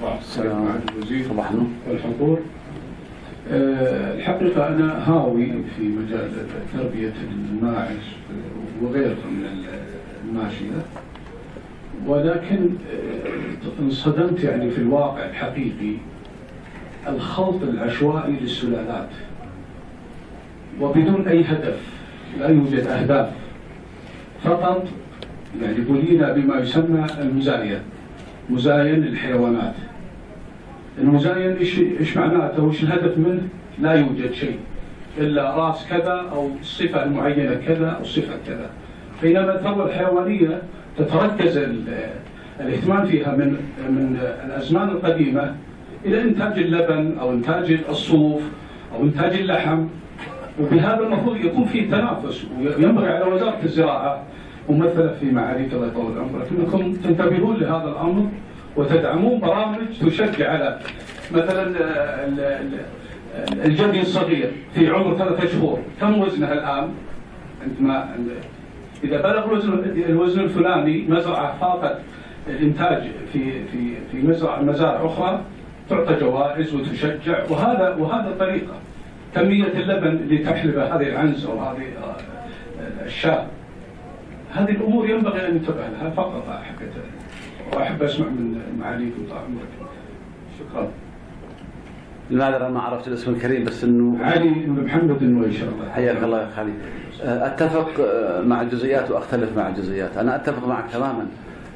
السلام عليكم صباح النور والحضور. الحقيقة أنا هاوي في مجال تربية الماعز وغيرها من الماشية، ولكن انصدمت يعني في الواقع الحقيقي الخلط العشوائي للسلالات وبدون أي هدف، لا يوجد أهداف، فقط يعني بلينا بما يسمى المزاين، مزاين الحيوانات. المزاين ايش معناته؟ وش الهدف منه؟ لا يوجد شيء الا راس كذا او الصفه المعينه كذا او صفه كذا. بينما الثروه الحيوانيه تتركز الاهتمام فيها من الازمان القديمه الى انتاج اللبن او انتاج الصوف او انتاج اللحم، وبهذا المفروض يكون في تنافس، وينبغي على وزاره الزراعه ممثله في معاليك الله يطول عمرك انكم تنتبهون لهذا الامر وتدعمون برامج تشجع على مثلا الجدي الصغير في عمر 3 شهور، كم وزنه الان؟ عندما اذا بلغ الوزن الفلاني مزرعه فاقت الانتاج في مزارع اخرى تعطى جوائز وتشجع، وهذا طريقه. كميه اللبن اللي تحلبه هذه العنز او هذه الشاة، هذه الامور ينبغي ان ينتبه لها فقط. واحب اسمع من معاليكم طال عمرك. شكرا. لماذا ما عرفت الاسم الكريم؟ بس انه علي بن محمد ان شاء الله. حياك الله يا خالد. اتفق مع الجزئيات واختلف مع الجزئيات. انا اتفق معك تماما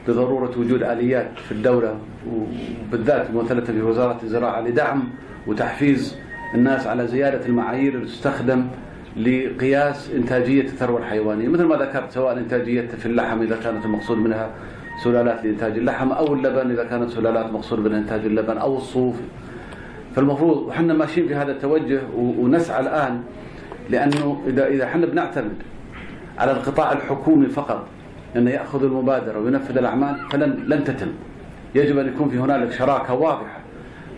بضروره وجود اليات في الدوله وبالذات ممثله في وزاره الزراعه لدعم وتحفيز الناس على زياده المعايير اللي تستخدم لقياس انتاجيه الثروه الحيوانيه، مثل ما ذكرت، سواء انتاجيه في اللحم اذا كانت المقصود منها سلالات لإنتاج اللحم، أو اللبن إذا كانت سلالات مقصود منها إنتاج اللبن، أو الصوف. فالمفروض وحنا ماشيين في هذا التوجه ونسعى الآن، لأنه إذا حنا بنعتمد على القطاع الحكومي فقط أنه يأخذ المبادرة وينفذ الأعمال فلن تتم. يجب أن يكون في هنالك شراكة واضحة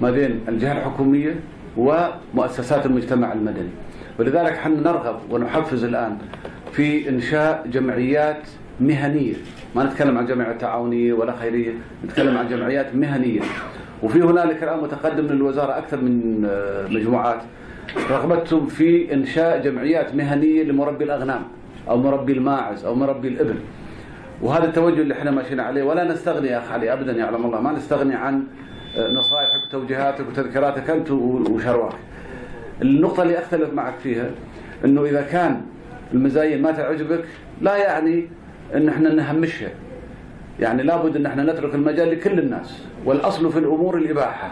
ما بين الجهة الحكومية ومؤسسات المجتمع المدني. ولذلك حنا نرغب ونحفز الآن في إنشاء جمعيات مهنية، ما نتكلم عن جمعية تعاونية ولا خيرية، نتكلم عن جمعيات مهنية. وفي هنالك الآن متقدم من الوزارة أكثر من مجموعات رغبتهم في إنشاء جمعيات مهنية لمربي الأغنام أو مربي الماعز أو مربي الإبل. وهذا التوجه اللي احنا ماشيين عليه، ولا نستغني يا أخ علي أبدا، يعلم الله، ما نستغني عن نصائحك وتوجيهاتك وتذكيراتك أنت وشرواك. النقطة اللي أختلف معك فيها أنه إذا كان المزاين ما تعجبك لا يعني ان احنا نهمشها، يعني لابد ان احنا نترك المجال لكل الناس، والاصل في الامور الاباحه.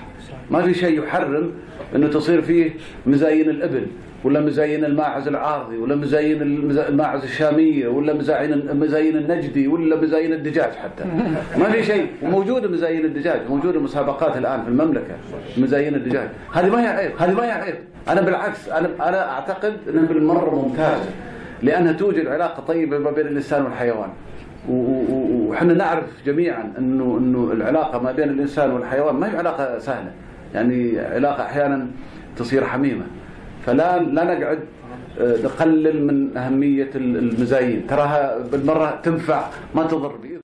ما في شيء يحرم انه تصير فيه مزاين الابل ولا مزاين الماعز العارضي ولا مزاين الماعز الشاميه ولا مزاين النجدي ولا مزاين الدجاج حتى. ما في شيء، وموجوده مزاين الدجاج، موجوده مسابقات الان في المملكه مزاين الدجاج. هذه ما هي عيب، هذه ما هي عيب. انا بالعكس، انا اعتقد انها بالمره ممتازه، لأنها توجد علاقة طيبة ما بين الإنسان والحيوان. وحنا نعرف جميعا إنه العلاقة ما بين الإنسان والحيوان ما هي علاقة سهلة، يعني علاقة أحيانا تصير حميمة. فلا نقعد نقلل من أهمية المزايين، تراها بالمرة تنفع ما تضر بإذن